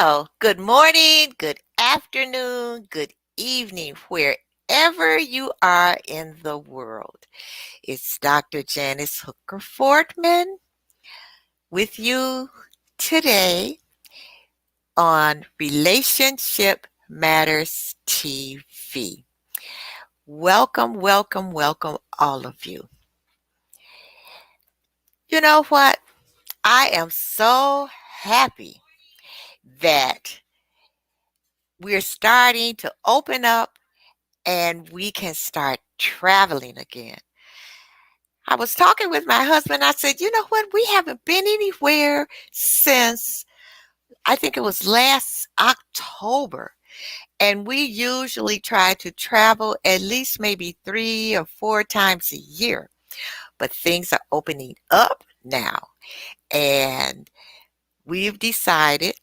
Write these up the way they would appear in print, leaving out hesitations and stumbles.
Well, good morning, good afternoon, good evening, wherever you are in the world. It's Dr. Janice Hooker Fortman with you today on Relationship Matters TV. Welcome, welcome, welcome, all of you. You know what? I am so happy that we're starting to open up and we can start traveling again. I was talking with my husband. I said, you know what? We haven't been anywhere since I think it was last October. And we usually try to travel at least maybe 3 or 4 times a year. But things are opening up now. And we've decided,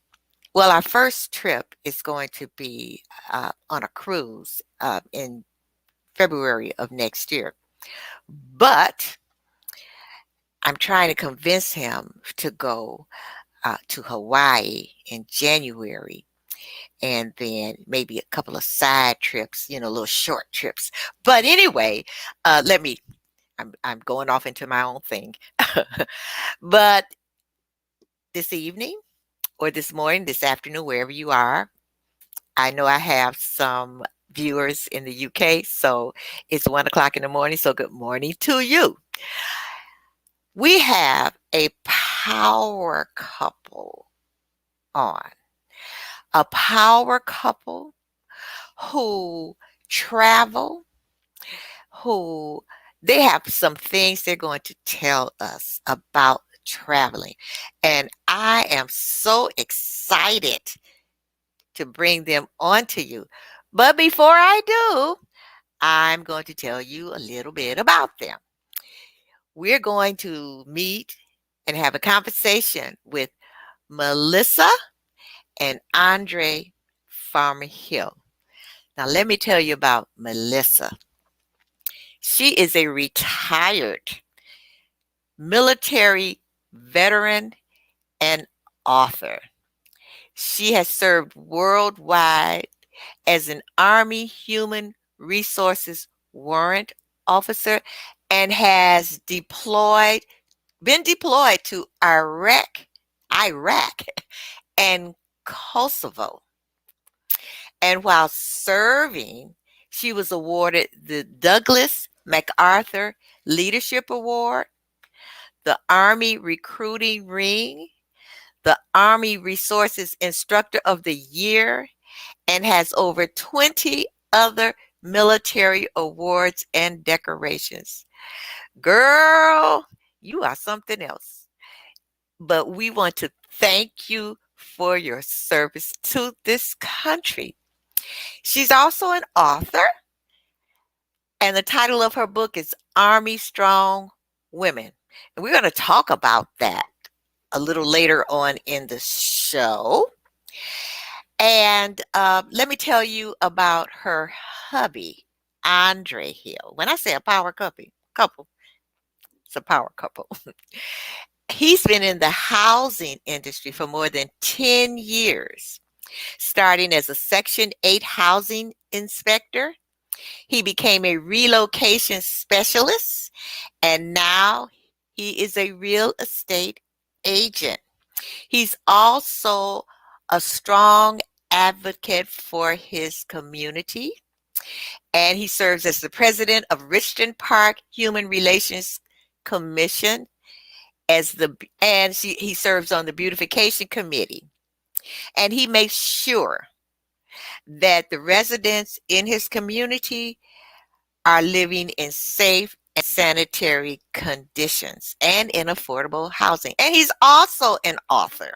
well, our first trip is going to be on a cruise in February of next year. But I'm trying to convince him to go to Hawaii in January and then maybe a couple of side trips, little short trips. But anyway, I'm going off into my own thing. But this evening or this morning, this afternoon, wherever you are, I know I have some viewers in the UK. So it's 1 o'clock in the morning. So good morning to you. We have a power couple on. A power couple who travel, who they have some things they're going to tell us about traveling. And I am so excited to bring them on to you. But before I do, I'm going to tell you a little bit about them. We're going to meet and have a conversation with Melissa and Andre Farmer Hill. Now, let me tell you about Melissa. She is a retired military veteran and author. She has served worldwide as an Army Human Resources Warrant Officer and has been deployed to Iraq, and Kosovo. And while serving, she was awarded the Douglas MacArthur Leadership Award, the Army Recruiting Ring, the Army Resources Instructor of the Year, and has over 20 other military awards and decorations. Girl, you are something else. But we want to thank you for your service to this country. She's also an author, and the title of her book is Army Strong Women. And we're going to talk about that a little later on in the show. And let me tell you about her hubby, Andre Hill. When I say a power couple, it's a power couple. He's been in the housing industry for more than 10 years, starting as a Section 8 housing inspector. He became a relocation specialist, and now he is a real estate agent. He's also a strong advocate for his community, and he serves as the president of Richmond Park Human Relations Commission he serves on the beautification committee, and he makes sure that the residents in his community are living in safe and sanitary conditions and in affordable housing. And he's also an author.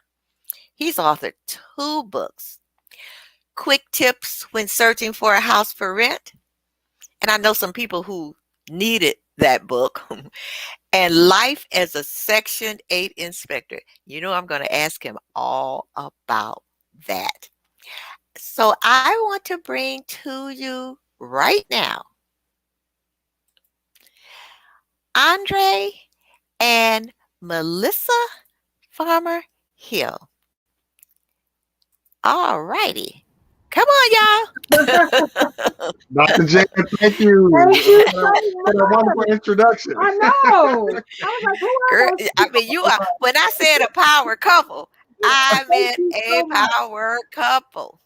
He's authored 2 books, Quick Tips When Searching for a House for Rent. And I know some people who needed that book. And Life as a Section 8 Inspector. You know, I'm going to ask him all about that. So I want to bring to you right now Andre and Melissa Farmer Hill. All righty. Come on, y'all. Dr. Jan, thank you Thank you for that so wonderful much. introduction. I know. I was like, who Girl, are those I mean, you are. people? When I said a power couple, I Thank meant you a so much. power couple.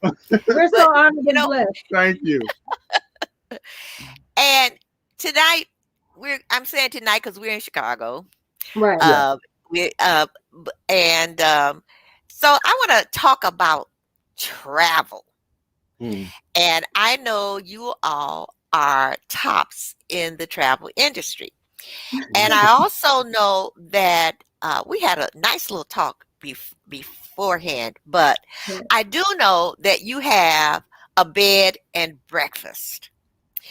We're so But honored you and know, blessed. Thank you. and tonight I'm saying tonight because we're in Chicago. Right. Yeah. Uh, we and so I want to talk about travel. Mm, And I know you all are tops in the travel industry. And mm, I also know that we had a nice little talk beforehand, but Right. I do know that you have a bed and breakfast.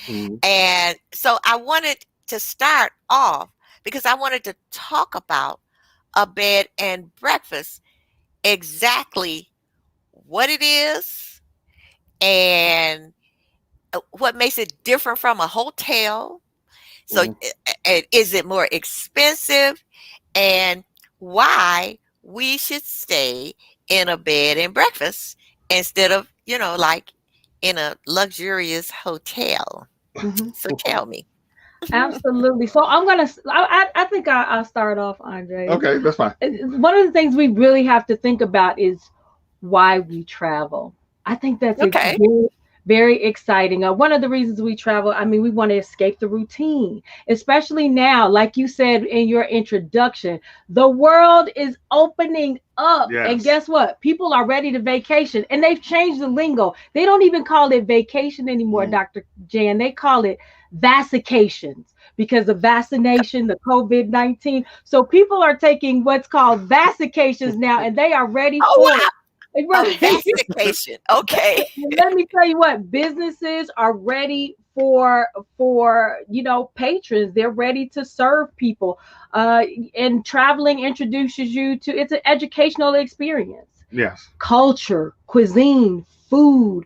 mm, And so I wanted to start off because I wanted to talk about a bed and breakfast, exactly what it is and what makes it different from a hotel. So, mm. is it more expensive? And why we should stay in a bed and breakfast instead of, like in a luxurious hotel. Hmm. So tell me. Absolutely. So I'm gonna. I think I'll start off, Andre. Okay, that's fine. One of the things we really have to think about is why we travel. I think that's a Okay. very, very exciting. One of the reasons we travel, I mean, we want to escape the routine, especially now, like you said in your introduction, the world is opening up. And Yes. guess what? People are ready to vacation and they've changed the lingo. They don't even call it vacation anymore, Mm. Dr. Jan. They call it vacications because of vaccination, the COVID 19. So people are taking what's called vacications now and they are ready Oh, for it. wow. A Right. vacation. Okay. Let me tell you what, businesses are ready for patrons. They're ready to serve people. Uh, and traveling introduces you to, it's an educational experience, Yes. culture, cuisine, food,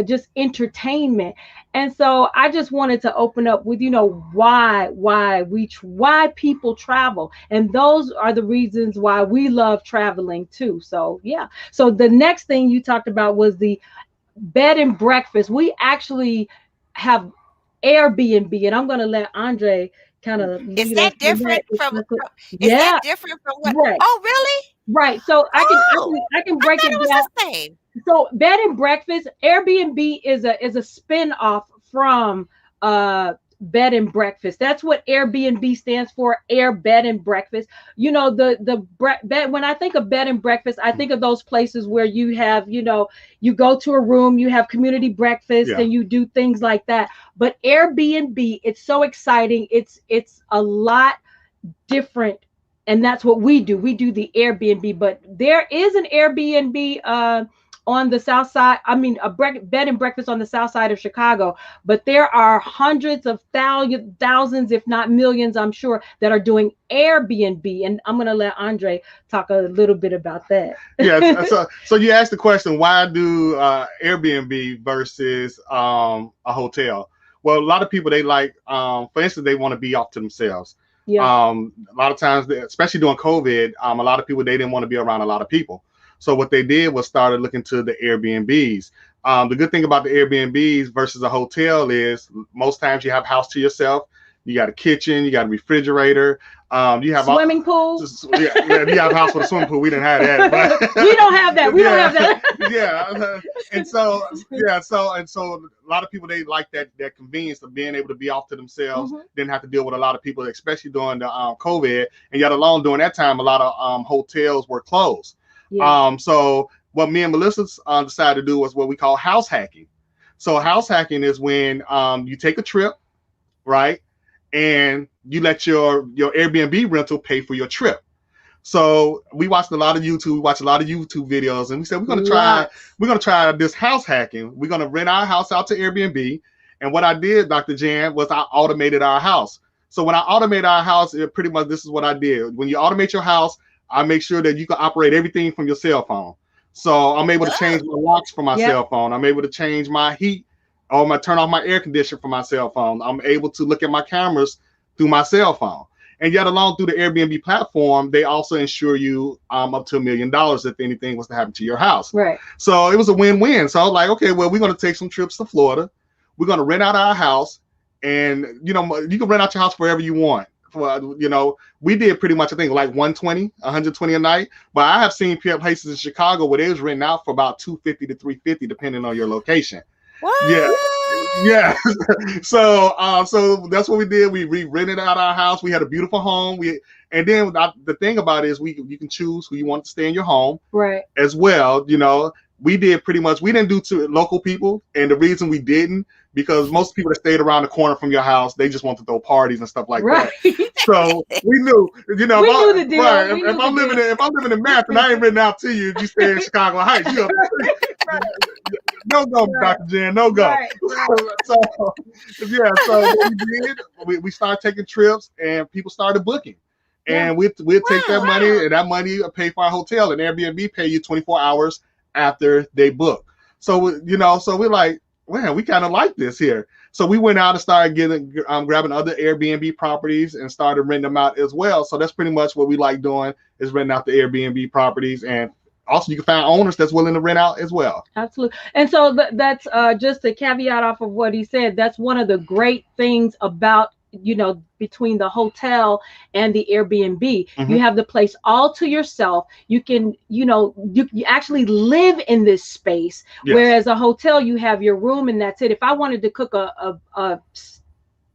just entertainment. And so I just wanted to open up with, why people travel, and those are the reasons why we love traveling too. So yeah. So the next thing you talked about was the bed and breakfast. We actually have Airbnb, and I'm going to let Andre kind of Is lead us that in that. different from is that Yeah, different from what? right. Oh, really? Right. So I can I Oh, can I can I break thought it it was down. the same. So bed and breakfast, Airbnb is a spin-off from bed and breakfast. That's what Airbnb stands for, air bed and breakfast. Bed, when I think of bed and breakfast, I think of those places where you have, you go to a room, you have community breakfast Yeah. and you do things like that. But Airbnb, it's so exciting. It's a lot different, and that's what we do. We do the Airbnb, but there is an Airbnb on the south side. I mean, bed and breakfast on the south side of Chicago, but there are hundreds of thousands, if not millions, I'm sure, that are doing Airbnb, and I'm going to let Andre talk a little bit about that. Yes. So you asked the question, why do Airbnb versus a hotel? Well, a lot of people, they like, for instance, they want to be off to themselves. Yeah. A lot of times, especially during COVID, a lot of people, they didn't want to be around a lot of people. So what they did was started looking to the Airbnbs. The good thing about the Airbnbs versus a hotel is most times you have a house to yourself. You got a kitchen, you got a refrigerator. You have all, Swimming pool. yeah, you have a house with a swimming pool. We didn't have that, We but don't have that. We don't yeah, have that. yeah. And so a lot of people, they like that convenience of being able to be off to themselves, Mhm. didn't have to deal with a lot of people, especially during the COVID, and yet alone during that time, a lot of hotels were closed. Yeah. So what me and Melissa decided to do was what we call house hacking. So house hacking is when you take a trip, right? And you let your Airbnb rental pay for your trip. So we watched a lot of YouTube. We watched a lot of YouTube videos, and we said Lots. we're gonna try this house hacking. We're gonna rent our house out to Airbnb. And what I did, Dr. Jan, was I automated our house. So when I automate our house, it pretty much this is what I did. When you automate your house, I make sure that you can operate everything from your cell phone. So I'm able to change my locks from my Yep. cell phone. I'm able to change my heat or turn off my air conditioner from my cell phone. I'm able to look at my cameras through my cell phone. And yet along through the Airbnb platform, they also insure you up to $1 million if anything was to happen to your house. Right. So it was a win-win. So I was like, okay, well, we're going to take some trips to Florida. We're going to rent out our house, and you can rent out your house wherever you want. We did pretty much, I think, like 120 a night. But I have seen places in Chicago where they was renting out for about $250 to $350, depending on your location. What? Yeah. So that's what we did. We rented out our house. We had a beautiful home. And then the thing about it is you can choose who you want to stay in your home, right, as well. We did pretty much. We didn't do to local people, and the reason we didn't, because most people that stayed around the corner from your house, they just want to throw parties and stuff like that. So we knew, we knew the deal. Right. If I'm living in Math and I ain't written out to you, you stay in Chicago Heights. No go, right. Dr. Jen, no go. Right. So what we did, we started taking trips, and people started booking. And we'd take that money, and that money pay for our hotel, and Airbnb pay you 24 hours after they book. So we're like, man, we kind of like this here. So we went out and started grabbing other Airbnb properties and started renting them out as well. So that's pretty much what we like doing, is renting out the Airbnb properties. And also you can find owners that's willing to rent out as well. Absolutely. And so that's just a caveat off of what he said. That's one of the great things about, between the hotel and the Airbnb. Mm-hmm. You have the place all to yourself. You can, you actually live in this space. Yes. Whereas a hotel, you have your room and that's it. If I wanted to cook a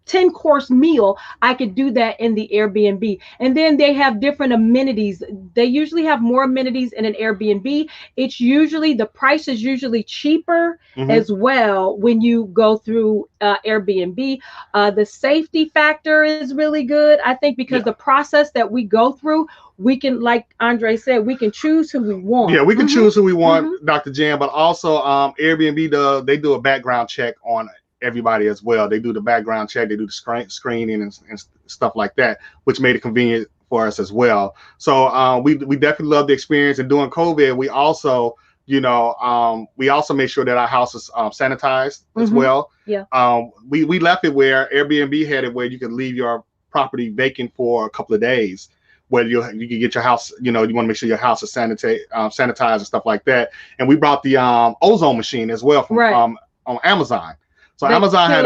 10-course meal, I could do that in the Airbnb. And then they have different amenities. They usually have more amenities in an Airbnb. The price is usually cheaper as well when you go through Airbnb. The safety factor is really good, I think, because the process that we go through, we can, like Andre said, we can choose who we want. Yeah, we can choose who we want, Dr. Jan, but also Airbnb, they do a background check on everybody as well. They do the background check, they do the screening and stuff like that, which made it convenient for us as well. So we definitely love the experience. And during COVID, we also made sure that our house is sanitized as well. Yeah. We left it where Airbnb had it where you could leave your property vacant for a couple of days, where you can get your house, you want to make sure your house is sanitized and stuff like that. And we brought the ozone machine as well from on Amazon. So Amazon had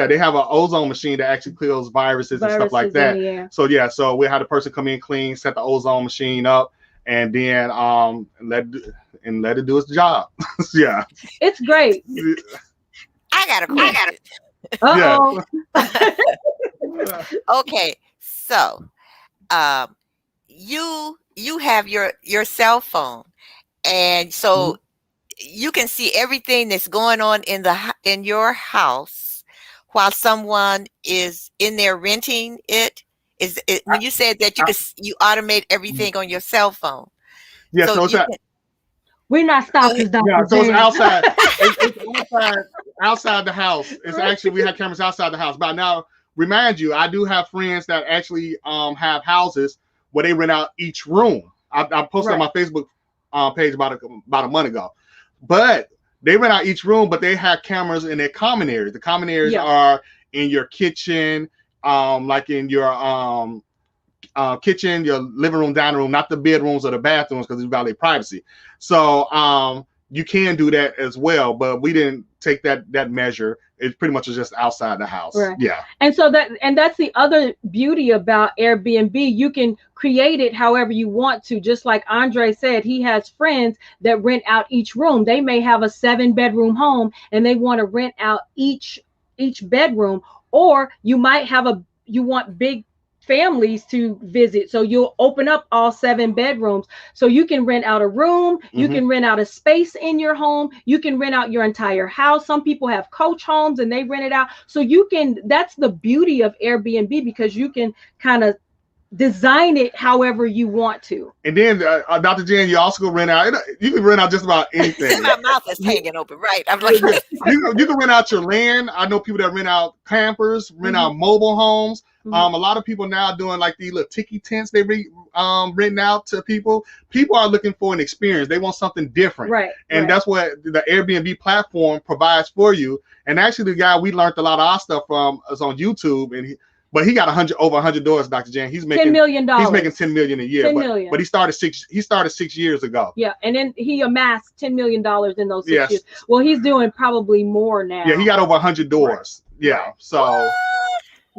they have an ozone machine that actually kills viruses and stuff like that. So we had a person come in, clean, set the ozone machine up, and then let it do its job. Yeah, it's great. I got a question. Okay, so you have your cell phone, and so you can see everything that's going on in your house while someone is in there renting it. Is it when you said that you automate everything on your cell phone? Yeah, so we're not stopping. So it's outside. It's outside the house. It's actually, we have cameras outside the house. But now, remind you, I do have friends that actually have houses where they rent out each room. I posted on my Facebook page about a month ago. But they rent out each room, but they have cameras in their common areas. The common areas are in your kitchen, like in your kitchen, your living room, dining room, not the bedrooms or the bathrooms, because it's violate privacy. So you can do that as well, but we didn't take that measure. It pretty much is just outside the house. Right. Yeah. And so that's the other beauty about Airbnb. You can create it however you want to. Just like Andre said, he has friends that rent out each room. They may have a 7-bedroom home and they want to rent out each bedroom, or you might have you want big families to visit, so you'll open up all 7 bedrooms, so you can rent out a room, you can rent out a space in your home, you can rent out your entire house. Some people have coach homes and they rent it out, so that's the beauty of Airbnb, because you can kind of design it however you want to. And then Dr. Jen, you also can rent out, you can rent out just about anything. My mouth is hanging open, right? I'm like, you can rent out your land. I know people that rent out campers, rent out mobile homes. A lot of people now doing like these little tiki tents they renting out to people. People are looking for an experience. They want something different. Right. And that's what the Airbnb platform provides for you. And actually the guy we learned a lot of our stuff from is on YouTube, but he got over 100 doors, Dr. Jan. He's making $10 million. He's making 10 million a year. 10 but, million. But he started 6 years ago. Yeah, and then he amassed $10 million in those 6 Yes. years. Well, he's doing probably more now. Yeah, he got over 100 doors. Right. Yeah, so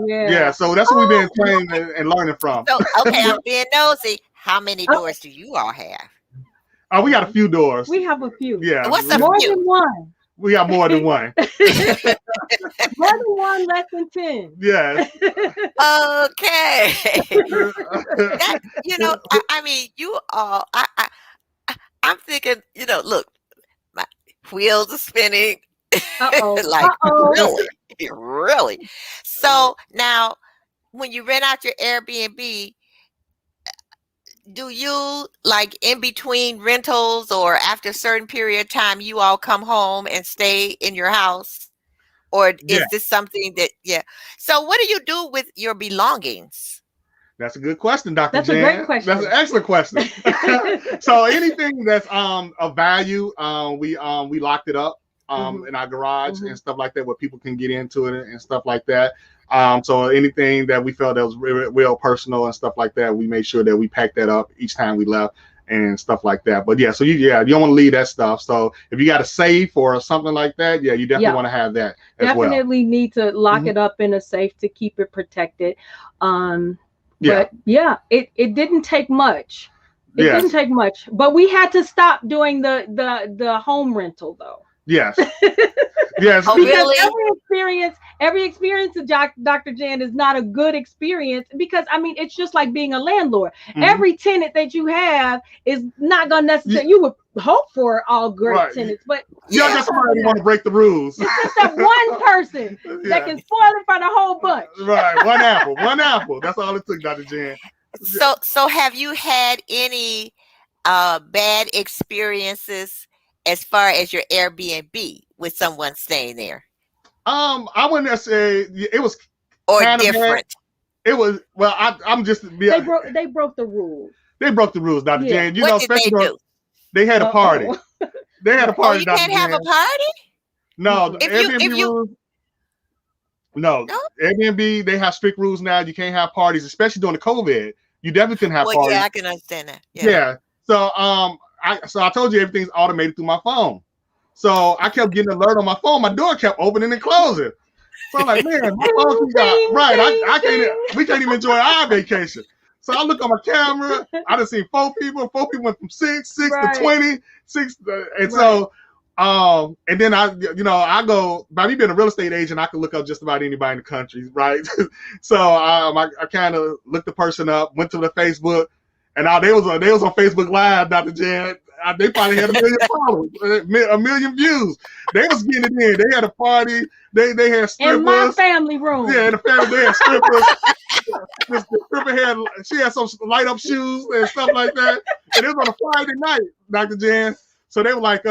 yeah, so that's what we've been training and learning from. So okay, I'm being nosy. How many doors do you all have? Oh, we got a few doors. We have a few. Yeah, What's a more few? than one? We got more than one. More than one, less than 10. Yes. Okay. That, I mean, you all. I'm thinking. Look, my wheels are spinning. Like really. So now, when you rent out your Airbnb, do you like in between rentals or after a certain period of time, you all come home and stay in your house? Or is this something that, So what do you do with your belongings? That's a good question, Dr. That's Jan. a great question. That's an excellent question. So anything that's of value, we locked it up in our garage and stuff like that, where people can get into it and stuff like that. So anything that we felt that was real personal and stuff like that, we made sure that we packed that up each time we left and stuff like that. But yeah, so you don't want to leave that stuff. So if you got a safe or something like that, you definitely want to have that as well. Definitely need to lock it up in a safe to keep it protected. But it didn't take much. It didn't take much, but we had to stop doing the home rental though. Yes. Yes. Oh, because really? every experience of Dr. Jan is not a good experience, because I mean, it's just like being a landlord. Every tenant that you have is not going to necessarily, you would hope for all great tenants, but you got somebody want to break the rules. It's just that one person that can spoil it for the whole bunch. Right. One apple. That's all it took, Dr. Jan. So have you had any bad experiences as far as your Airbnb with someone staying there? I wouldn't say it was or different. It was I'm just they broke the rules. They broke the rules, Dr. Jan. What did they do? They had a party. They had a party. You can't have a party? No, Airbnb rules. No, Airbnb, they have strict rules now. You can't have parties, especially during the COVID. You definitely couldn't have parties. Yeah, I can understand that. Yeah. So I told you everything's automated through my phone. So I kept getting an alert on my phone. My door kept opening and closing. So I'm like, man, my phone we can't even enjoy our vacation. So I look on my camera. I done seen 4 people. 4 people went from 6 to 20, 6, and so and then I go by me being a real estate agent, I can look up just about anybody in the country, right? So I kind of looked the person up, went to the Facebook, and they was on Facebook Live, Dr. Jan. They probably had 1 million followers, 1 million views. They was getting it in. They had a party. They had strippers. In my family room. Yeah, in the family they had strippers. The stripper she had some light up shoes and stuff like that. And it was on a Friday night, Dr. Jan. So they were like,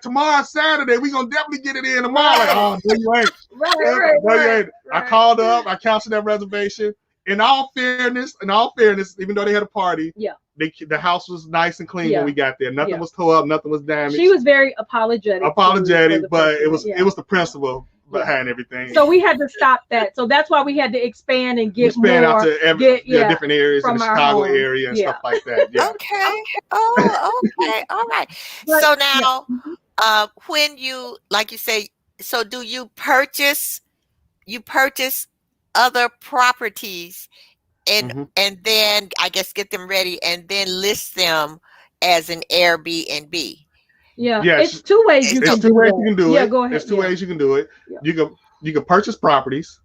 tomorrow Saturday, we gonna definitely get it in tomorrow. Like, no, you ain't. Right. I called up, I canceled that reservation. In all fairness, even though they had a party, the house was nice and clean when we got there. Nothing was tore up, nothing was damaged. She was very apologetic, but it was the principle behind everything. So we had to stop that. So that's why we had to expand and get more out to different areas in the Chicago area and stuff like that. Yeah. Okay. Oh, okay. All right. So now, when you, like you say, so do you purchase other properties and then I guess get them ready and then list them as an Airbnb? Yeah, it's 2 ways you can do it. Yeah, go ahead. There's 2 ways you can do it. Yeah. You can purchase properties,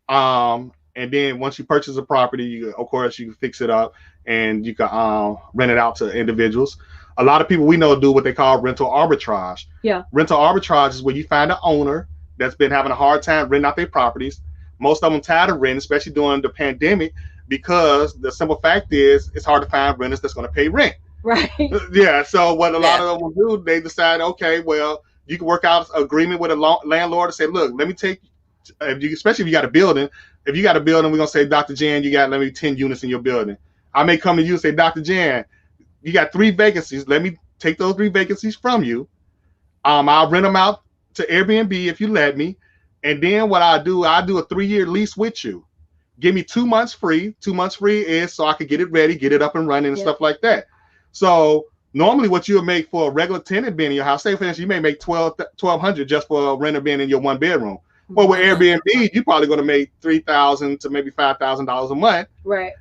and then once you purchase a property, of course you can fix it up and you can rent it out to individuals. A lot of people we know do what they call rental arbitrage. Yeah, rental arbitrage is where you find an owner that's been having a hard time renting out their properties. Most of them tired of renting, especially during the pandemic, because the simple fact is it's hard to find renters that's going to pay rent. Right. Yeah. So what a lot of them will do, they decide, okay, well, you can work out an agreement with a landlord to say, look, let me take, especially if you got a building. If you got a building, we're gonna say, Dr. Jan, you got 10 units in your building. I may come to you and say, Dr. Jan, you got 3 vacancies. Let me take those 3 vacancies from you. I'll rent them out to Airbnb if you let me. And then what I do a 3-year lease with you. give me 2 months free. 2 months free is so I could get it ready, get it up and running and Yep. stuff like that. So normally what you'll make for a regular tenant being in your house, say for instance, you may make $1,200 just for a renter being in your one bedroom. Well, with Airbnb, you're probably going to make $3,000 to maybe $5,000 a month, Right.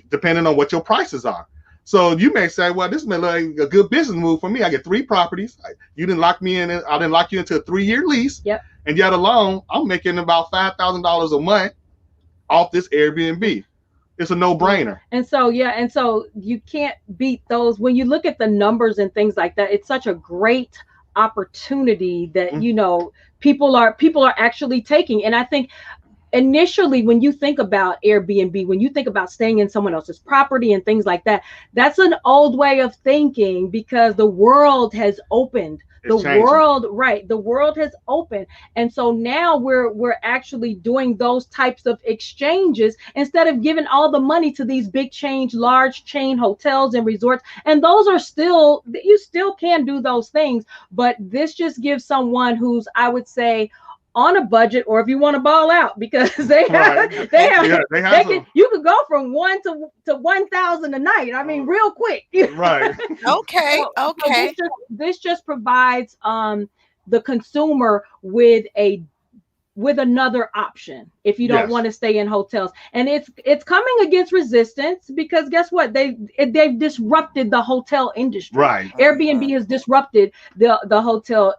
depending on what your prices are. So you may say, well, this may look like a good business move for me. I get 3 properties. You didn't lock me in. I didn't lock you into a 3-year lease. Yep. And yet alone, I'm making about $5,000 a month off this Airbnb. It's a no-brainer. And so, yeah, and so you can't beat those. When you look at the numbers and things like that, it's such a great opportunity that, you know, people are actually taking. And I think initially when you think about Airbnb, when you think about staying in someone else's property and things like that, that's an old way of thinking because the world has opened. The world has opened. And so now we're actually doing those types of exchanges instead of giving all the money to these large chain hotels and resorts. And those are still, you still can do those things, but this just gives someone who's, I would say, on a budget, or if you want to ball out, because you could go from 1 to 1,000 a night. I mean, real quick. Right. Okay. So this just provides the consumer with another option if you don't want to stay in hotels. And it's coming against resistance because guess what? They've disrupted the hotel industry. Right. Airbnb has disrupted the hotel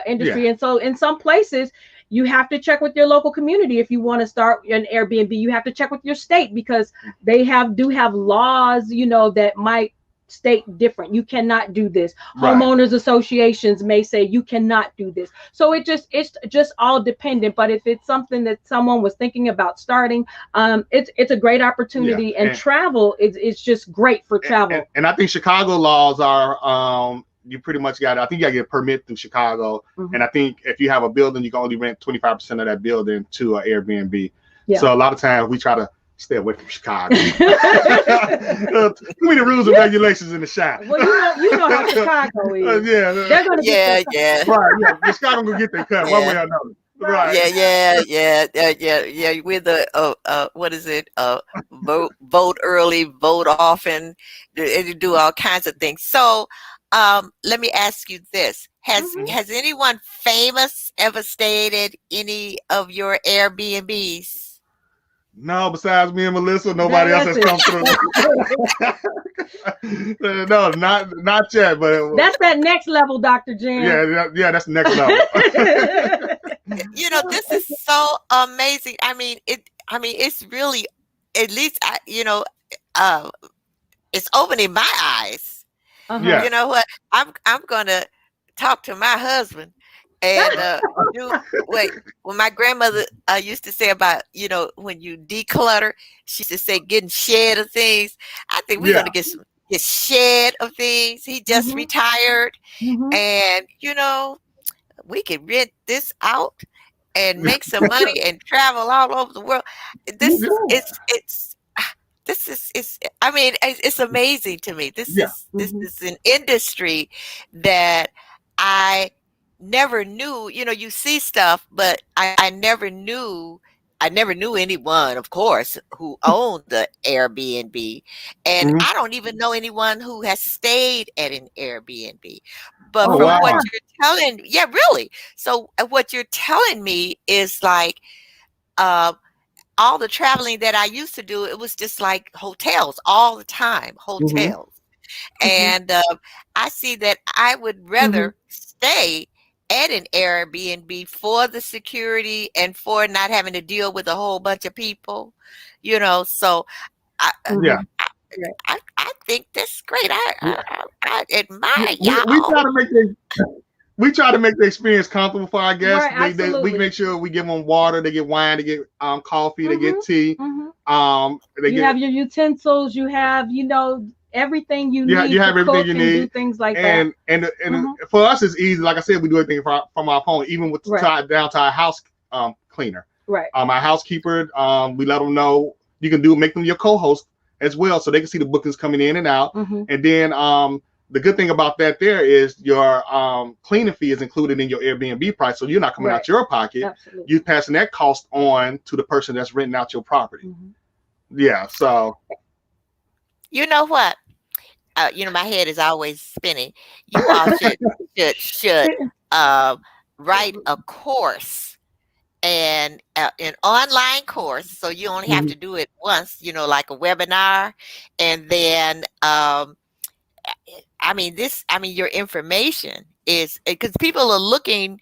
industry. And so in some places, you have to check with your local community if you want to start an Airbnb. You have to check with your state because they do have laws, you know, that might state different. You cannot do this. Right. Homeowners associations may say you cannot do this. So it's just all dependent. But if it's something that someone was thinking about starting, it's a great opportunity. And travel is just great for travel. And I think Chicago laws are you pretty much I think you gotta get a permit through Chicago. And I think if you have a building, you can only rent 25% of that building to an Airbnb. So a lot of times we try to stay away from Chicago. Too many rules and regulations in the shop. Well, you know how Chicago is. They're gonna Right, Chicago gonna get their cut one way or another. Right. Yeah. We're the what is it? Vote early, vote often, do all kinds of things. So let me ask you this. Has anyone famous ever stayed at any of your Airbnbs? No, besides me and Melissa, nobody else has come through. No, not yet. But that's that next level, Dr. Jan. Yeah, that's the next level. You know, this is so amazing. I mean, it's really, at least it's opening my eyes. You know what? I'm gonna talk to my husband and when my grandmother used to say about, you know, when you declutter, she used to say getting shed of things. I think we're gonna get shed of things. He just retired, and you know, we can rent this out and make some money and travel all over the world. This it's amazing to me. This is an industry that I never knew. You know, you see stuff, but I never knew anyone, of course, who owned the Airbnb. And I don't even know anyone who has stayed at an Airbnb. But from what you're telling, really. So what you're telling me is like, all the traveling that I used to do, it was just like hotels all the time, hotels. And I see that I would rather stay at an Airbnb for the security and for not having to deal with a whole bunch of people, you know. So I think that's great. I admire y'all. We try to make the experience comfortable for our guests. Right, we make sure we give them water, they get wine, they get coffee, they get tea. You have your utensils, you have, you know, everything you need. You have everything you need. Do things like that. And for us, it's easy. Like I said, we do everything from our phone, even with down to our house cleaner. Right. Our housekeeper, we let them know you can make them your co-host as well, so they can see the bookings coming in and out. And then the good thing about that there is your cleaning fee is included in your Airbnb price, so you're not coming out your pocket. Absolutely. You're passing that cost on to the person that's renting out your property. Yeah. So You know what? My head is always spinning. You all should um, write a course and an online course, so you only have mhm, to do it once. Like a webinar, and then your information is because people are looking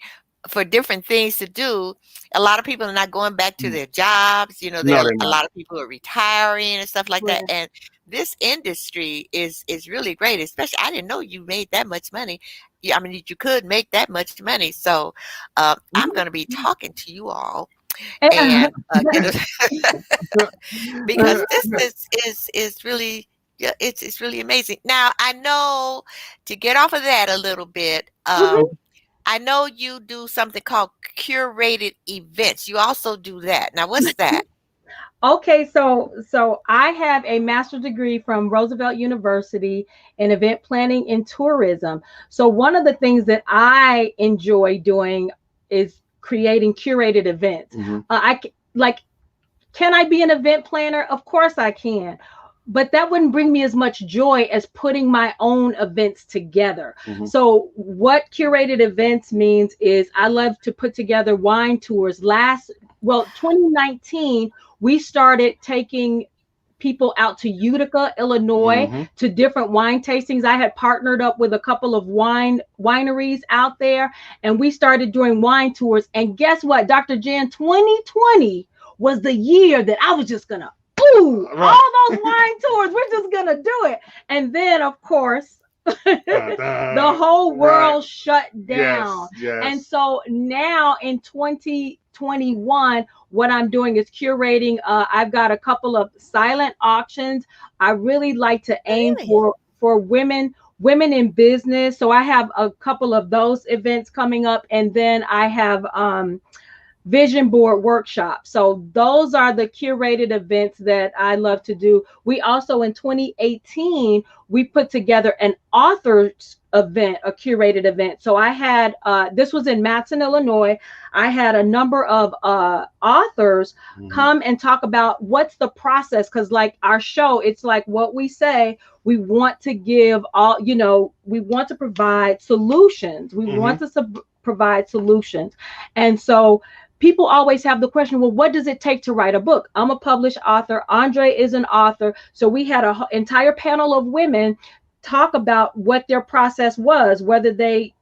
for different things to do. A lot of people are not going back to mhm. their jobs. No, There they're a not. lot of people are retiring and stuff like that. Right. And this industry is really great. Especially, I didn't know you made that much money. Yeah, I mean, you could make that much money. So, I'm going to be talking to you all and because this is really, yeah, it's really amazing. Now I know, to get off of that a little bit, Mhm. I know you do something called curated events. You also do that. Now what's that? Okay, so I have a master's degree from Roosevelt University in event planning and tourism. So one of the things that I enjoy doing is creating curated events. Hmm. Like, can I be an event planner? Of course I can. But that wouldn't bring me as much joy as putting my own events together. Hmm. So, what curated events means is I love to put together wine tours. 2019, we started taking people out to Utica, Illinois, Hmm. to different wine tastings. I had partnered up with a couple of wineries out there, and we started doing wine tours. And guess what, Dr. Jan, 2020 was the year that I was just gonna, ooh, Right. all those wine tours, we're just gonna do it. And then, of course, the whole Right. world shut down. Yes. And Yes. so now in 2021, what I'm doing is curating. I've got a couple of silent auctions. I really like to aim Really? for women in business. So I have a couple of those events coming up, and then I have vision board workshop. So those are the curated events that I love to do. We also, in 2018, we put together an authors event, a curated event. So I had this was in Matson, Illinois. I had a number of authors Hmm. come and talk about what's the process, because like our show, it's like what we say. We want to give all, we want to provide solutions. We Hmm. want to provide solutions. And so people always have the question, well, what does it take to write a book? I'm a published author. Andre is an author. So we had an entire panel of women talk about what their process was, whether they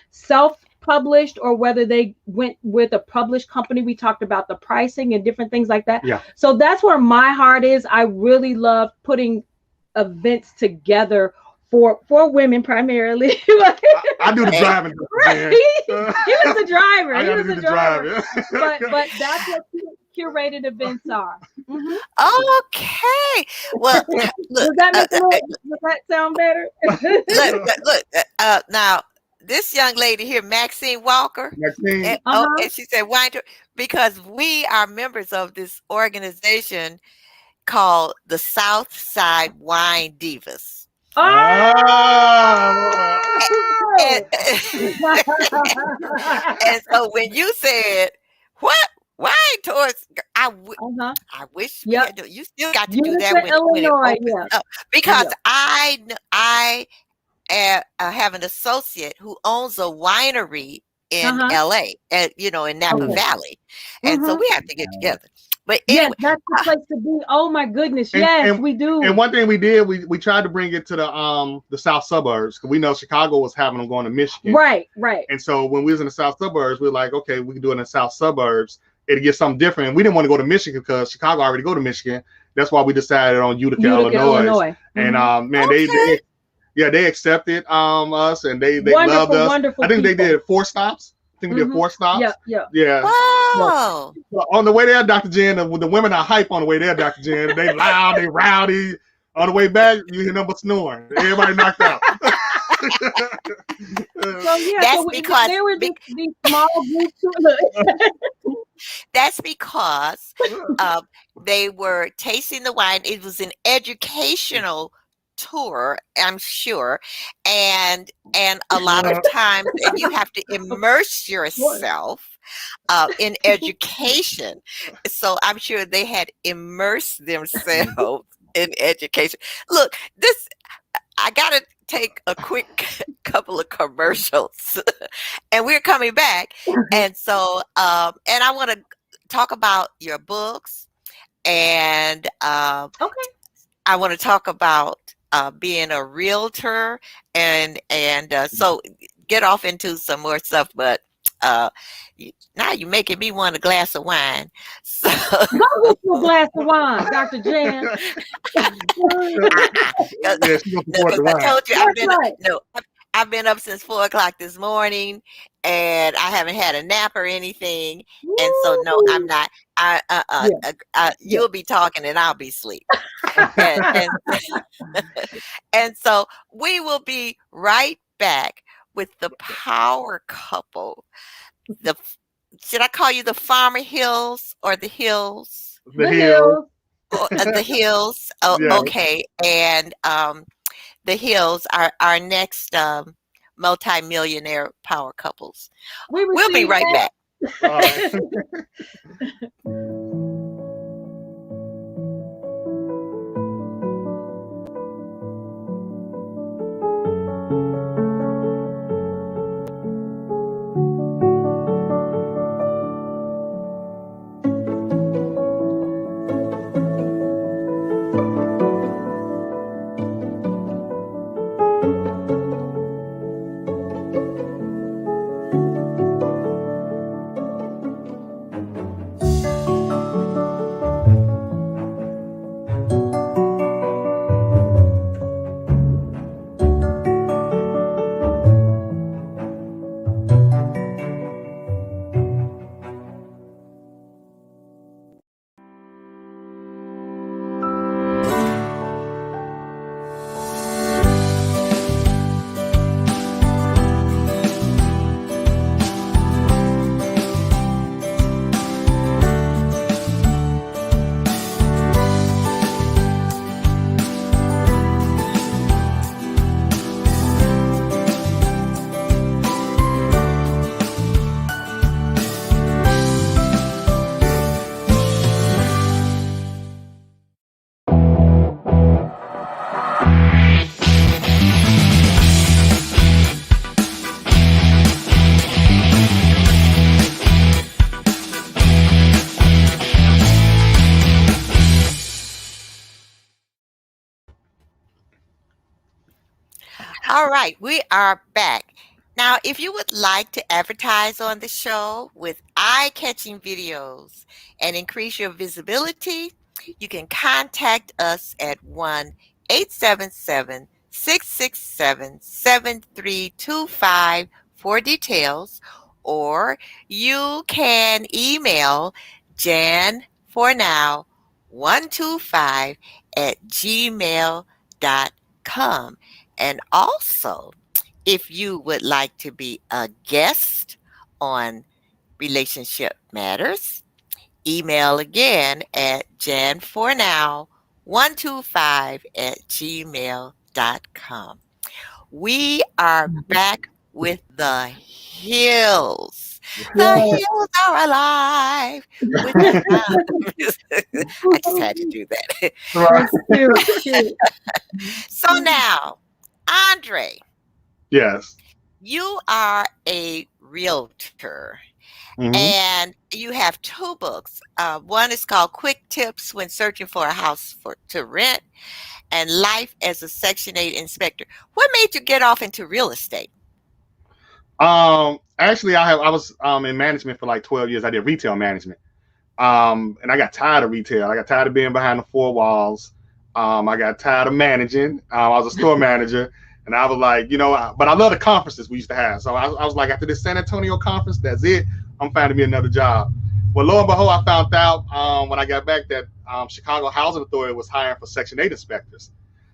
self published or whether they went with a published company. We talked about the pricing and different things like that. Yeah. So that's where my heart is. I really love putting events together for women primarily. I do the Hey, driving, Dr. Right. Jen. He was the driver. I He got to was do the the driver. driving. But that's what curated events are. Mhm. okay. Well, look, Does that make a little? Does that sound better? now this young lady here, Maxine Walker, Maxine. Uh-huh. and she said, "Why?" Because we are members of this organization called the South Side Wine Divas. Ah. And, and so when you said, "What? Wine tours?" Uh-huh. I wish we Yep. had. You still got to do that Utica, when it Illinois. opens Yeah. up, because Yeah. I have an associate who owns a winery in Uh-huh. LA, in Napa Okay. Valley. And so Mm-hmm. we have to get together. But Yes, anyway, that's the uh, place to be. Oh my goodness. and Yes, and we and do. one thing we did, we tried to bring it to the south suburbs, because we know Chicago was having them going to Michigan. Right, right. And so when we was in the south suburbs, we were like, okay, we can do it in the south suburbs. It'll get something different. And we didn't want to go to Michigan because Chicago already go to Michigan. That's why we decided on Utica, Utica, Illinois. Illinois. And Mhm. man, okay. they accepted us, and they loved Wonderful, us. wonderful I think they people. did 4 stops. I think we did Mm-hmm. 4 stops. Yeah, yeah. Yeah. Yes. Wow. Well, on the way there, Dr. Jen, the women are hype on the way there, Dr. Jen. They loud, they rowdy. On the way back, you hear them but snoring. Everybody knocked out. So yeah, That's so because there were bec- these small groups. Look. that's because they were tasting the wine. It was an educational tour, I'm sure, and a lot of times, and you have to immerse yourself in education. So I'm sure they had immersed themselves in education. Look, this I gotta take a quick couple of commercials, and we're coming back. And so, and I want to talk about your books, and Okay. I want to talk about being a realtor, and so get off into some more stuff. But now you're making me want a glass of wine. So Go get you a glass of wine, Dr. Jan. Yeah, she gonna support because the I wine. told you That's right. I've been up since 4 o'clock this morning, and I haven't had a nap or anything. And so no, I'm Woo. not. Yeah, yeah. You'll be talking and I'll be asleep. And and so we will be right back with the power couple. The Should I call you the Farmer Hills or the Hills? The The hill. hills. Or the Hills. Oh, Yeah. okay. And the Hills are our next multi-millionaire power couples. We We'll be received right back. All right. All right, we are back. Now, if you would like to advertise on the show with eye-catching videos and increase your visibility, you can contact us at 1-877-667-7325 for details, or you can email janfornow125 at gmail.com. And also, if you would like to be a guest on Relationship Matters, email again at janfornow125 at gmail.com. We are back with the Hills. The Yes. Hills are alive with the sound. I just had to do that. Right. Cute, cute. So now, Andre, Yes. you are a realtor Hmm. and you have two books. One is called Quick Tips When Searching for a House to Rent, and Life as a Section 8 Inspector. What made you get off into real estate? Actually, I was in management for like 12 years. I did retail management. And I got tired of retail. I got tired of being behind the four walls. I got tired of managing. I was a store manager, and I was like, but I love the conferences we used to have. So I was like, after this San Antonio conference, that's it. I'm finding me another job. Well, lo and behold, I found out when I got back that Chicago Housing Authority was hiring for Section 8 inspectors.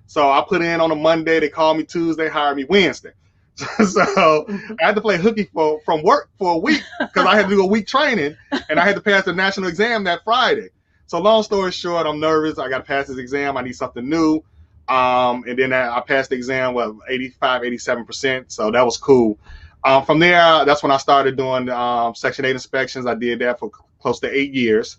So I put in on a Monday. They called me Tuesday, hired me Wednesday. So I had to play hooky from work for a week because I had to do a week training, and I had to pass the national exam that Friday. So long story short, I'm nervous. I got to pass this exam. I need something new. And then I passed the exam with 85, 87%. So that was cool. From there, that's when I started doing Section 8 inspections. I did that for close to 8 years.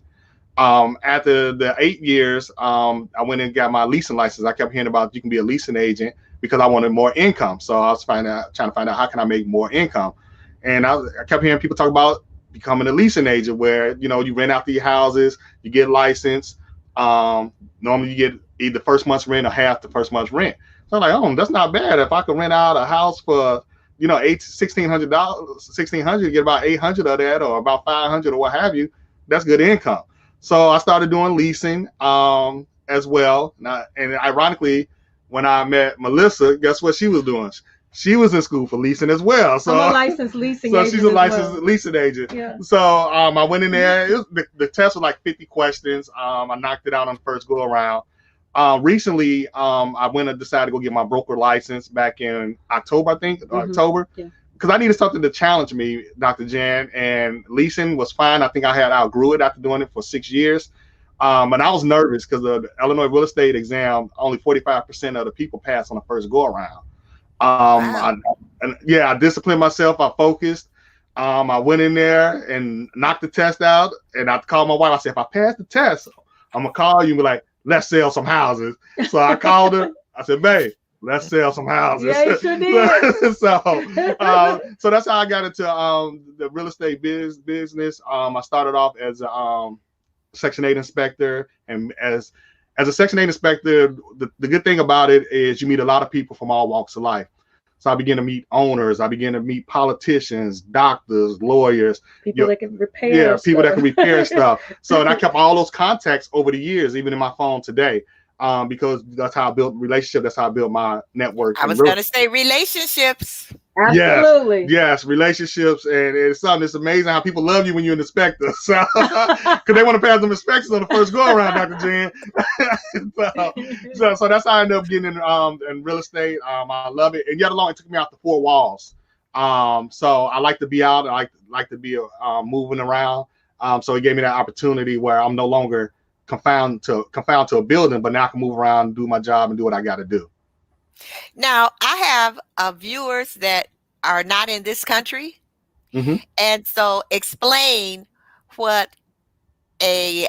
After the 8 years, I went and got my leasing license. I kept hearing about you can be a leasing agent because I wanted more income. So I was trying to find out how can I make more income. And I kept hearing people talk about becoming a leasing agent where, you rent out the houses, you get licensed. Normally you get either first month's rent or half the first month's rent. So I'm like, oh, that's not bad. If I could rent out a house for, $1,600, $1,600, get about 800 of that or about 500 or what have you, that's good income. So I started doing leasing as well. And ironically, when I met Melissa, guess what she was doing? She was in school for leasing as well. So I'm a licensed leasing so agent. she's a as licensed well. leasing agent. Yeah. So I went in there. The test was like 50 questions. I knocked it out on the first go around. Recently, I went and decided to go get my broker license back in October, I think, October. Yeah. Because I needed something to challenge me, Dr. Jan, and leasing was fine. I think I had outgrew it after doing it for 6 years. And I was nervous because the Illinois real estate exam, only 45% of the people pass on the first go around. Wow. I disciplined myself. I focused. I went in there and knocked the test out. And I called my wife. I said, if I pass the test, I'm going to call you and be like, let's sell some houses. So I called her. I said, babe, let's sell some houses. Yeah, you sure did. So that's how I got into the real estate business. I started off as a Section 8 inspector. And as a Section 8 inspector, the good thing about it is you meet a lot of people from all walks of life. So I began to meet owners. I began to meet politicians, doctors, lawyers. People that can repair people that stuff. can repair stuff. So and I kept all those contacts over the years, even in my phone today, because that's how I built relationship. That's how I built my network. I was going to say relationships. Absolutely. Yes, relationships, and it's something. It's amazing how people love you when you're an inspector. So, because they want to pass them inspections on the first go around, Dr. Jen. so that's how I ended up getting in real estate. I love it, and yet alone it took me out the four walls. So I like to be out. I like to be moving around. So it gave me that opportunity where I'm no longer confined to a building, but now I can move around, do my job, and do what I got to do. Now, I have viewers that are not in this country. Mm-hmm. And so explain what a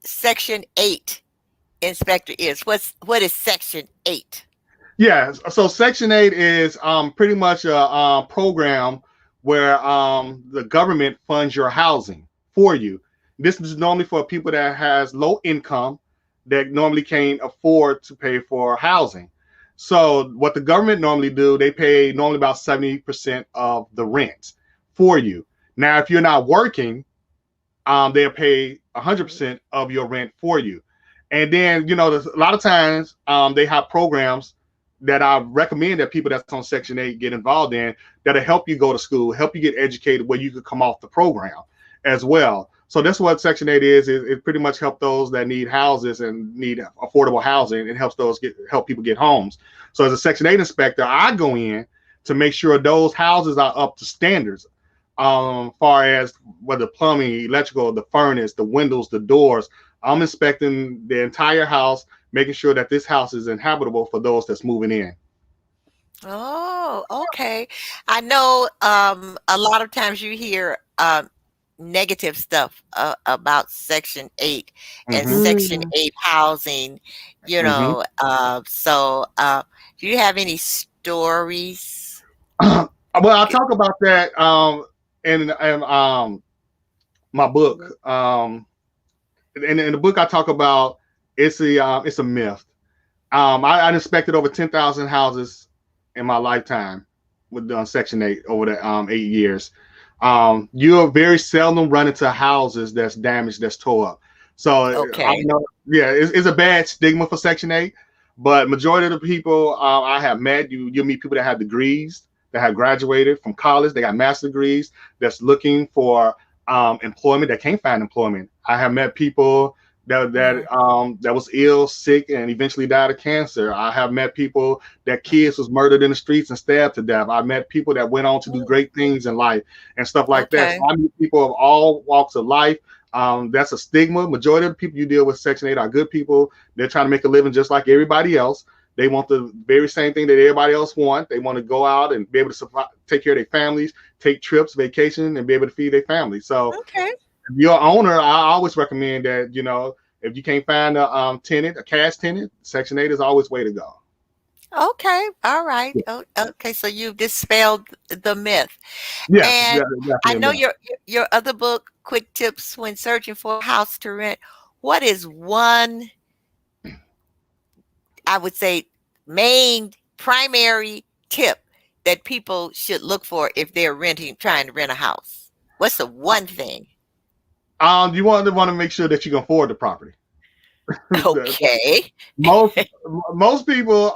Section 8 inspector is. What is Section 8? Yeah, so Section 8 is pretty much a program where the government funds your housing for you. This is normally for people that has low income that normally can't afford to pay for housing. So what the government normally do, they pay normally about 70% of the rent for you. Now, if you're not working, they'll pay 100% of your rent for you. And then, a lot of times they have programs that I recommend that people that's on Section 8 get involved in that'll help you go to school, help you get educated where you could come off the program as well. So that's what Section 8 is. It pretty much helps those that need houses and need affordable housing. It helps help people get homes. So as a Section 8 inspector, I go in to make sure those houses are up to standards, far as whether plumbing, electrical, the furnace, the windows, the doors. I'm inspecting the entire house, making sure that this house is inhabitable for those that's moving in. Oh, okay. I know a lot of times you hear negative stuff about Section 8 and Mhm. Section 8 housing, Mhm. So do you have any stories? Well, I'll talk about that in my book. In the book, I talk about it's a myth. I inspected over 10,000 houses in my lifetime with Section 8 over the 8 years. You'll very seldom run into houses that's damaged, that's tore up. So I Okay. know, yeah, it's a bad stigma for Section 8, but majority of the people I have met, you'll meet people that have degrees, that have graduated from college, they got master's degrees, that's looking for employment, that can't find employment. I have met people that was ill, sick, and eventually died of cancer. I have met people that kids was murdered in the streets and stabbed to death. I met people that went on to do great things in life and stuff like that. Okay. So I meet people of all walks of life. That's a stigma. Majority of the people you deal with Section 8 are good people. They're trying to make a living just like everybody else. They want the very same thing that everybody else want. They want to go out and be able to survive, take care of their families, take trips, vacation, and be able to feed their family. So Okay. if you're an owner, I always recommend that, if you can't find a tenant, a cash tenant, Section 8 is always way to go. Okay. All right. Oh, okay. So you've dispelled the myth. Yes, And definitely I a know myth. your other book, Quick Tips When Searching for a House to Rent. What is one, I would say, main primary tip that people should look for if they're trying to rent a house? What's the one thing? You want to make sure that you can afford the property. Okay. most most people,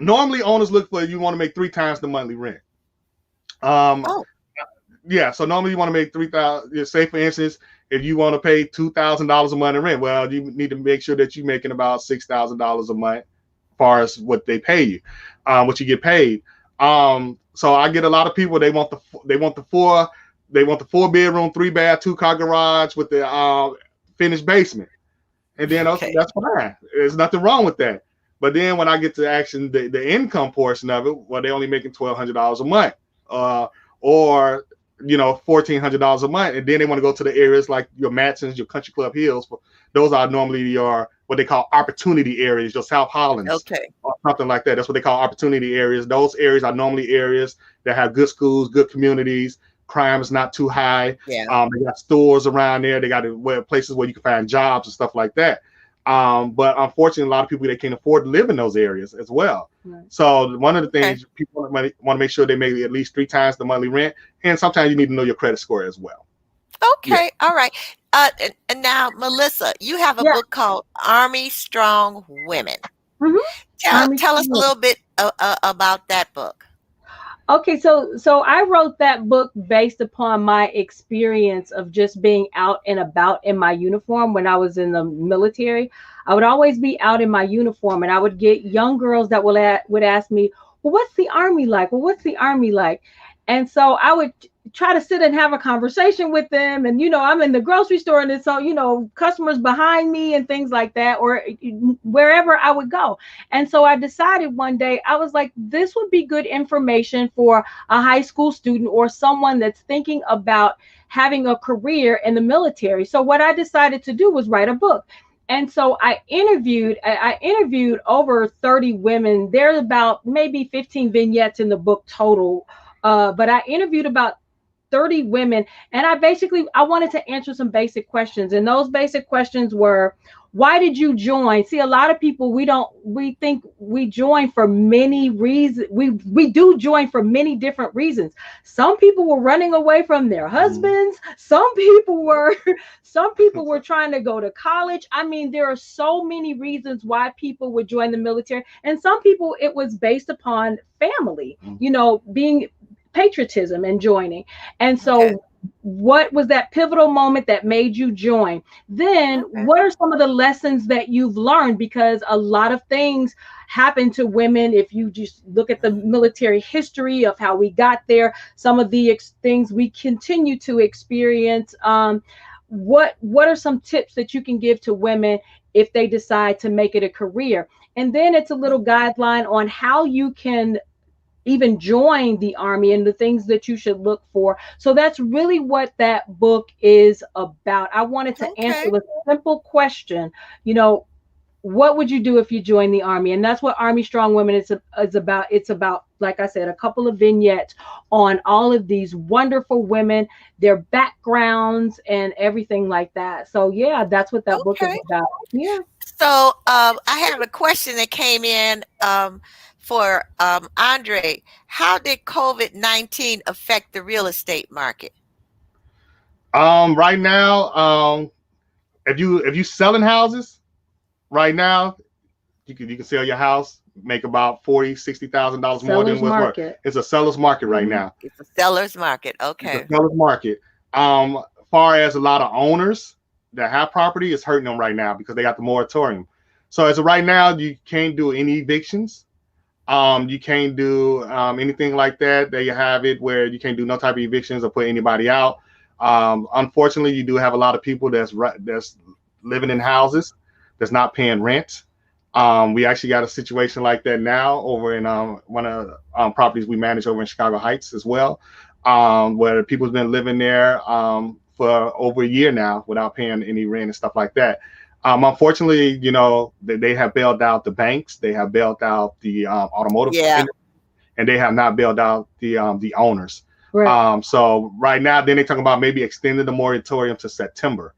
normally owners look for, you want to make 3 times the monthly rent. Um, Oh, yeah, so normally you want to make 3,000. Say for instance, if you want to pay $2,000 a month in rent, well, you need to make sure that you're making about $6,000 a month, as far as what they pay you, what you get paid. So I get a lot of people, they want the 4 bedroom, 3 bath, 2 car garage with the finished basement, and then okay. that's fine. There's nothing wrong with that. But then when I get to the income portion of it, well, they're only making $1,200 a month, or $1,400 a month, and then they want to go to the areas like your Matsons, your Country Club Hills. Those are normally your what they call opportunity areas, your South Hollands Okay. or something like that. That's what they call opportunity areas. Those areas are normally areas that have good schools, good communities. Crime is not too high. Yeah. They got stores around there. They got places where you can find jobs and stuff like that. But unfortunately, a lot of people, they can't afford to live in those areas as well. Right. So one of the Okay. things people want to make sure they make at least 3 times the monthly rent, and sometimes you need to know your credit score as well. Yeah. Okay. All right. And now, Melissa, you have a Yeah. book called Army Strong Women. Mhm. Army Tell us a Strong. little bit about that book. Okay, so I wrote that book based upon my experience of just being out and about in my uniform when I was in the military. I would always be out in my uniform, and I would get young girls that would ask me, "Well, what's the army like? Well, what's the army like?" And so I would try to sit and have a conversation with them, and I'm in the grocery store, and it's so customers behind me and things like that, or wherever I would go. And so I decided one day, I was like, this would be good information for a high school student or someone that's thinking about having a career in the military. So what I decided to do was write a book. And so I interviewed over 30 women. There's about maybe 15 vignettes in the book total. But I interviewed about 30 women, and I wanted to answer some basic questions. And those basic questions were, why did you join? See, a lot of people, we think we join for many reasons. We do join for many different reasons. Some people were running away from their husbands. Some people were trying to go to college. I mean, there are so many reasons why people would join the military. And some people, it was based upon family, being patriotism and joining. And Okay. so what was that pivotal moment that made you join? Then Okay. what are some of the lessons that you've learned? Because a lot of things happen to women. If you just look at the military history of how we got there, some of the things we continue to experience, what are some tips that you can give to women if they decide to make it a career? And then it's a little guideline on how you can even join the army and the things that you should look for. So that's really what that book is about. I wanted to answer Okay. the simple question, you know, what would you do if you joined the army? And that's what Army Strong Women is about. It's about, like I said, a couple of vignettes on all of these wonderful women, their backgrounds, and everything like that. So yeah, that's what that book is Okay. about. Yeah. So I have a question that came in for Andre. How did COVID-19 affect the real estate market? Right now, if you selling houses right now, you can sell your house, make about $40,000-$60,000 more than Seller's what's worth. market. It's a seller's market right Mhm. now. It's a seller's market. It's a Okay. seller's market. Far as a lot of owners that have property, it's hurting them right now because they got the moratorium. So as of right now, you can't do any evictions. You can't do anything like that. They have it where you can't do no type of evictions or put anybody out. Unfortunately, you do have a lot of people that's living in houses that's not paying rent. We actually got a situation like that now over in one of the properties we manage over in Chicago Heights as well, where people's been living there for over a year now without paying any rent and stuff like that. Unfortunately, they have bailed out the banks, they have bailed out the automotive Yeah. industry, and they have not bailed out the owners. Right. So right now, then they're talking about maybe extending the moratorium to September.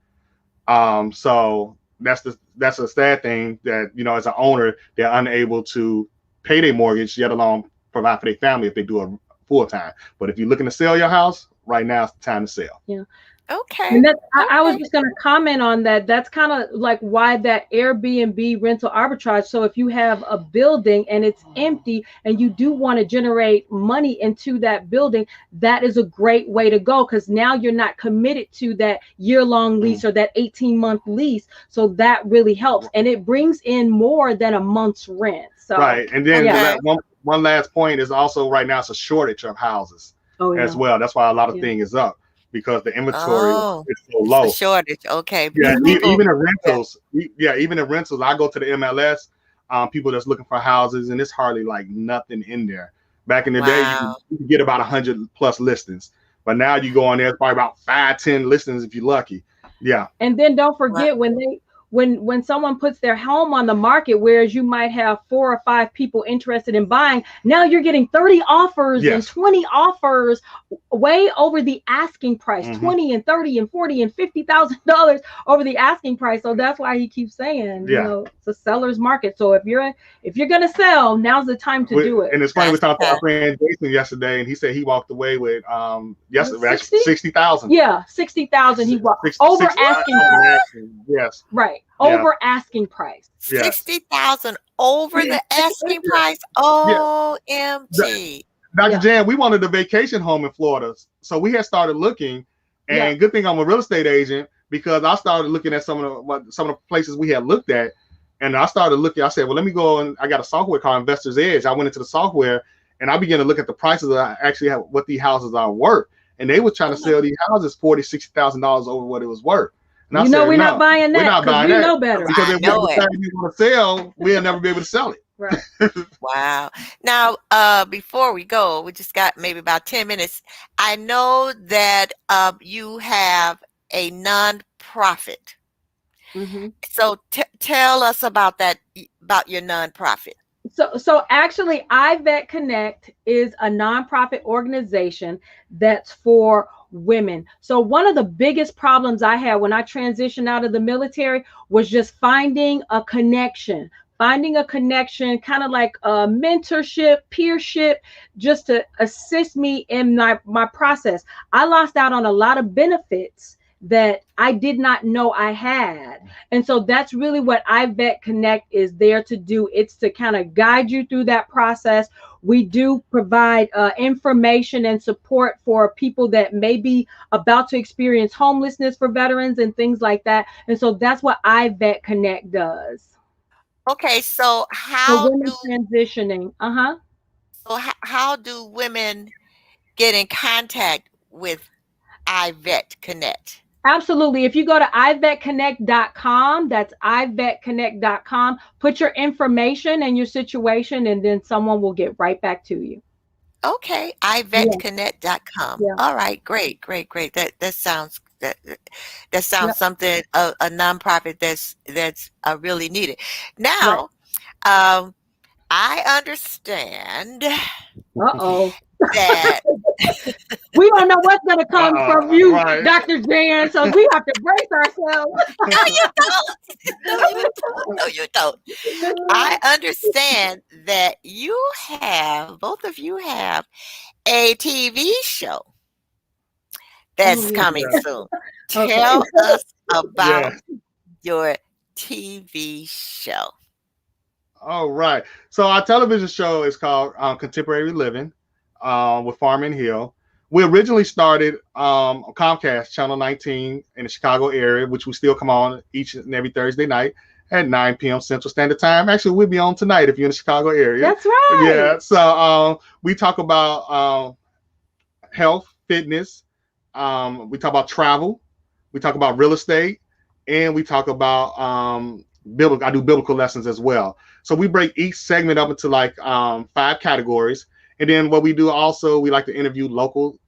So that's a sad thing that as an owner they're unable to pay their mortgage, yet alone provide for their family if they do a full time. But if you're looking to sell your house, right now it's the time to sell. Yeah. Okay. And I was Okay. just going to comment on that. That's kind of like why that Airbnb rental arbitrage. So if you have a building and it's empty and you do want to generate money into that building, that is a great way to go, because now you're not committed to that year-long lease or that 18-month lease. So that really helps. And it brings in more than a month's rent. So Right. And then Okay. one last point is also right now it's a shortage of houses as well. That's why a lot of things is up, because the inventory Oh, is so it's a low. shortage. Okay. Yeah, People. even in Yeah. rentals. Even in rentals, I go to the MLS. People that's looking for houses, and it's hardly like nothing in there. Back in the day, Wow. you could get about 100+ listings, but now you go on there, it's probably about 5-10 listings if you're lucky. Yeah, And then don't Wow. forget, when someone puts their home on the market, whereas you might have 4 or 5 people interested in buying, now you're getting 30 offers and Yes. 20 offers way over the asking price, Mhm. 20 and 30 and 40 and $50,000 over the asking price. So that's why he keeps saying, Yeah. it's a seller's market. So if you're gonna sell, now's the time to do it. And it's funny, we That's the talked to our time. friend Jason yesterday, and he said he walked away with yesterday 60? 60,000. Yeah, 60,000. He bought over 60 asking over price. asking. Yes. Right. Yeah. Over asking price. Yes. 60,000 over the asking price. Yeah. OMG. Dr. Yeah. Jan, we wanted a vacation home in Florida. So we had started looking, and Yeah. good thing I'm a real estate agent, because I started looking at some of the places we had looked at. And I started looking, I said, well, let me go, and I got a software called Investor's Edge. I went into the software and I began to look at the prices that I actually have, what these houses are worth. And they were trying to sell these houses $40,000-$60,000 over what it was worth. And I said, We're no, not buying we're that not because buying we that. know better. Because I if we know it. decide we want to sell, we'll never be able to sell it. Right. Wow. Now, before we go, we just got maybe about 10 minutes. I know that you have a nonprofit. Mm-hmm. So tell us about that, about your nonprofit. So actually, iVet Connect is a nonprofit organization that's for women. So one of the biggest problems I had when I transitioned out of the military was just finding a connection. Kind of like a mentorship, peership, just to assist me in my process. I lost out on a lot of benefits that I did not know I had. And so that's really what iVet Connect is there to do. It's to kind of guide you through that process. We do provide information and support for people that may be about to experience homelessness for veterans and things like that. And so that's what iVet Connect does. Okay, so For women transitioning. how do women get in contact with iVet Connect? Absolutely. If you go to ivetconnect.com, that's ivetconnect.com, put your information and your situation, and then someone will get right back to you. Okay, Yeah. ivetconnect.com. Yeah. All right, great. That sounds that sounds Yep. something, a nonprofit that's really needed. Right. Now, I understand Uh-oh. that We don't know what's going to come from you, Right. Dr. Jan, so we have to brace ourselves. no, you don't. No, you don't. No, you don't. I understand that both of you have a TV show that's Oh, yeah. coming Yeah. soon. Okay. Tell us about Yeah. your TV show. All right. So our television show is called Contemporary Living with Farming Hill. We originally started on Comcast Channel 19 in the Chicago area, which we still come on each and every Thursday night at 9 p.m. Central Standard Time. Actually, we'll be on tonight if you're in the Chicago area. That's right. Yeah. So we talk about health, fitness, we talk about travel, we talk about real estate, and we talk about biblical. I do biblical lessons as well. So we break each segment up into like 5 categories. And then what we do also, we like to interview local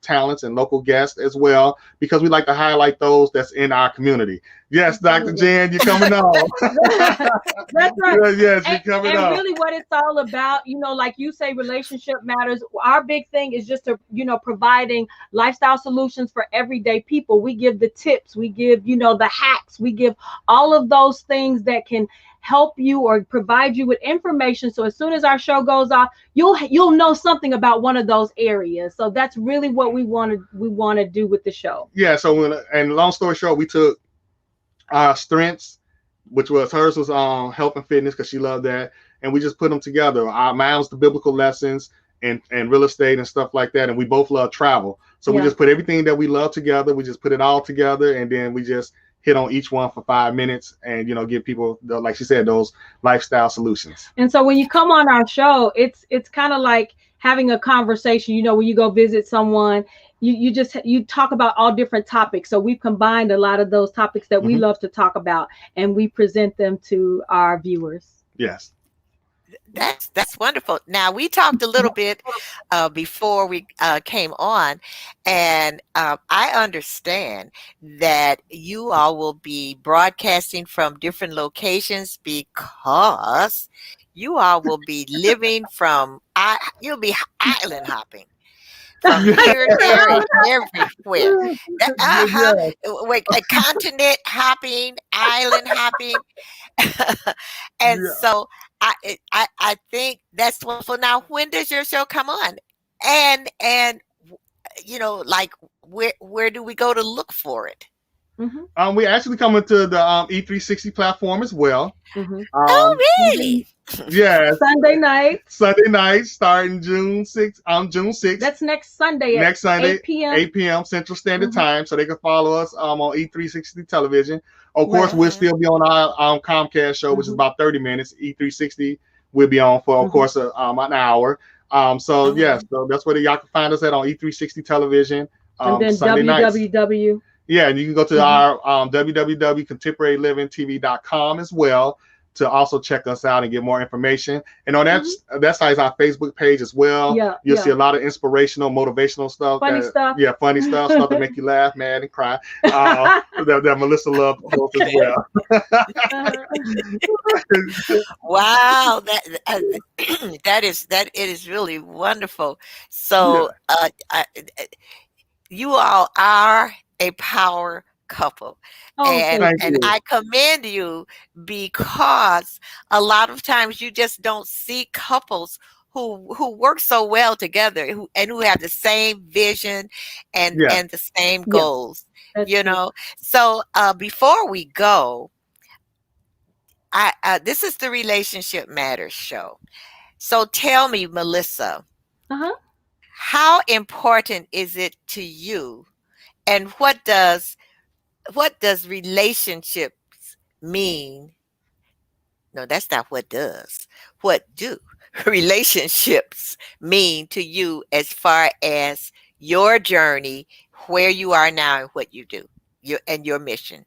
talents and local guests as well, because we like to highlight those that's in our community. Yes, Dr. Jan, you're coming on. That's right. Yes, you're coming And on. really what it's all about, like you say, relationship matters. Our big thing is just to, providing lifestyle solutions for everyday people. We give the tips, we give, the hacks, we give all of those things that can help you or provide you with information. So as soon as our show goes off, you'll know something about one of those areas. So that's really what we want to do with the show. Yeah. So and long story short, we took our strengths, which was hers was health and fitness, because she loved that, and we just put them together. Mine was the biblical lessons and real estate and stuff like that, and we both love travel. So we just put everything that we love together. We just put it all together, and then we just hit on each one for 5 minutes, and give people, like she said, those lifestyle solutions. And so when you come on our show, it's kind of like having a conversation. When you go visit someone, you talk about all different topics. So we've combined a lot of those topics that we love to talk about, and we present them to our viewers. Yes. That's wonderful. Now, we talked a little bit before we came on, and I understand that you all will be broadcasting from different locations because you all will be living you'll be island hopping from here, there, and everywhere. Wait, a continent hopping, island hopping. And so I think that's wonderful. Now, when does your show come on? And like where do we go to look for it? We actually come into the E360 platform as well. Oh, really? Yeah. Sunday night starting June 6th. That's next Sunday. Next Sunday, 8 p.m. Central Standard Time. So they can follow us on E360 television. Of course, we'll still be on our Comcast show, which is about 30 minutes. E360 will be on for, of course, an hour. So that's where y'all can find us at on E360 television. And then Sunday www. nights. Yeah, and you can go to our www.contemporarylivingtv.com as well to also check us out and get more information. And on that site is our Facebook page as well. You'll see a lot of inspirational, motivational stuff. Funny stuff. Yeah, funny stuff to make you laugh, mad, and cry. That Melissa loves as well. Wow, it is really wonderful. So you all are a power couple. And I commend you, because a lot of times you just don't see couples who work so well together, who have the same vision and the same goals. So before we go, this is the Relationship Matters show. So tell me, Melissa, how important is it to you, and what does relationships mean? No, that's not what does. What do relationships mean to you as far as your journey, where you are now, and what you do, your mission?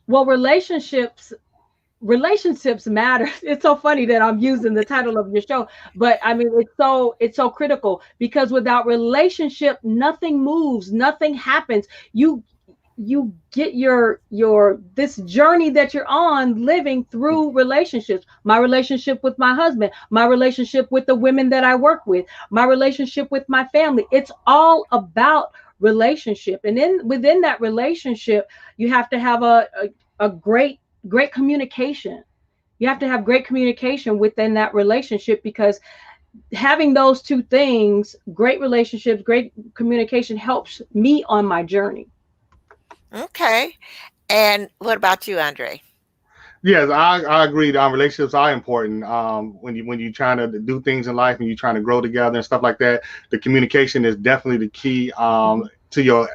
Well, relationships matter. It's so funny that I'm using the title of your show, but I mean, it's so critical, because without relationship, nothing moves, nothing happens. You get your this journey that you're on living through relationships. My relationship with my husband, my relationship with the women that I work with, my relationship with my family. It's all about relationship. And then within that relationship, you have to have a great communication. You have to have great communication within that relationship, because having those two things, great relationships, great communication, helps me on my journey. Okay. And what about you, Andre? Yes, I agree. Relationships are important. When you're trying to do things in life and you're trying to grow together and stuff like that, the communication is definitely the key to your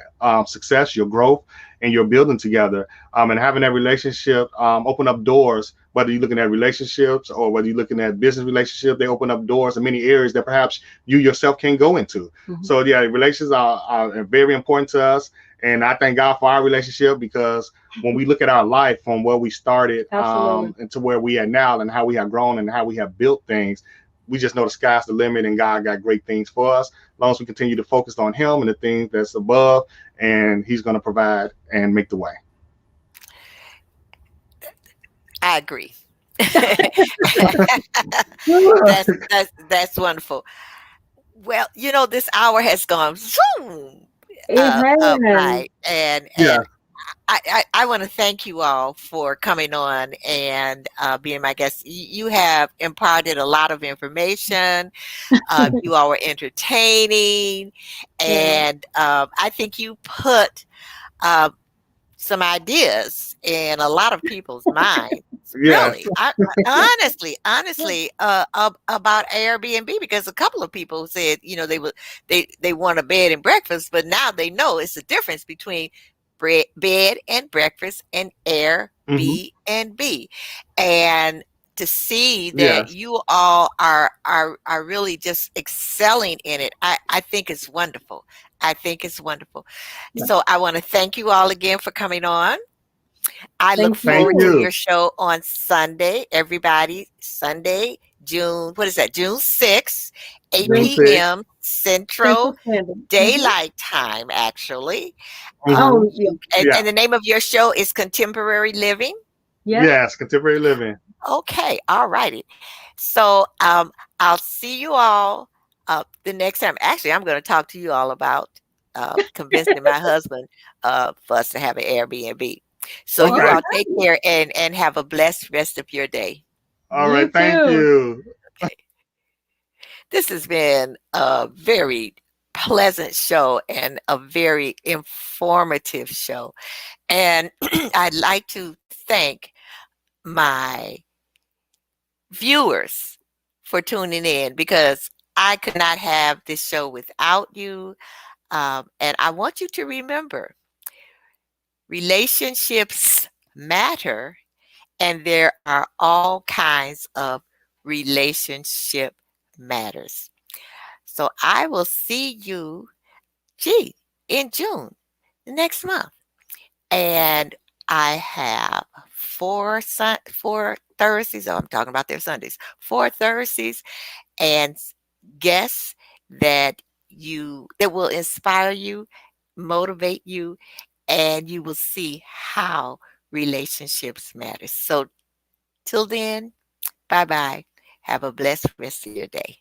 success, your growth, and your building together. And having that relationship open up doors whether you're looking at relationships or whether you're looking at business relationships, they open up doors in many areas that perhaps you yourself can't go into. Mhm. So yeah, relationships are very important to us. And I thank God for our relationship because when we look at our life from where we started Absolutely. and to where we are now and how we have grown and how we have built things, we just know the sky's the limit and God got great things for us. As long as we continue to focus on Him and the things that's above, and He's going to provide and make the way. I agree. That's wonderful. Well, this hour has gone zoom It up has. by, and Yeah, I want to thank you all for coming on and being my guest. You have imparted a lot of information. You all were entertaining, Yeah. and I think you put uh, some ideas in a lot of people's minds. yes, Really, honestly, about Airbnb, because a couple of people said, they want a bed and breakfast, but now they know it's the difference between bed and breakfast and hmm, Airbnb, and to see that yes, you all are really just excelling in it, I think it's wonderful. I think it's wonderful. So I want to thank you all again for coming on. I look Thank thank forward to you. you. your show on Sunday. Everybody, Sunday, June, what is that? June 6th, 8 June June 6th. p.m. Central Central Standard. Daylight Time, actually. Hmm. Oh, yeah. And Yeah, the name of your show is Contemporary Living. Yep. yes, contemporary living. Okay, all righty. So I'll see you all the next time. Actually, I'm going to talk to you all about convincing my husband for us to have an Airbnb. So Oh, you Okay, all take care and have a blessed rest of your day. all you right, thank too. you. Okay. This has been a very pleasant show and a very informative show. And I'd like to thank my viewers for tuning in, because I could not have this show without you. And I want you to remember, relationships matter, and there are all kinds of relationship matters. So I will see you, in June, next month. And I have four Thursdays. Oh, I'm talking about their Sundays. 4 Thursdays and guests that will inspire you, motivate you, and you will see how relationships matter. So till then, bye bye. Have a blessed rest of your day.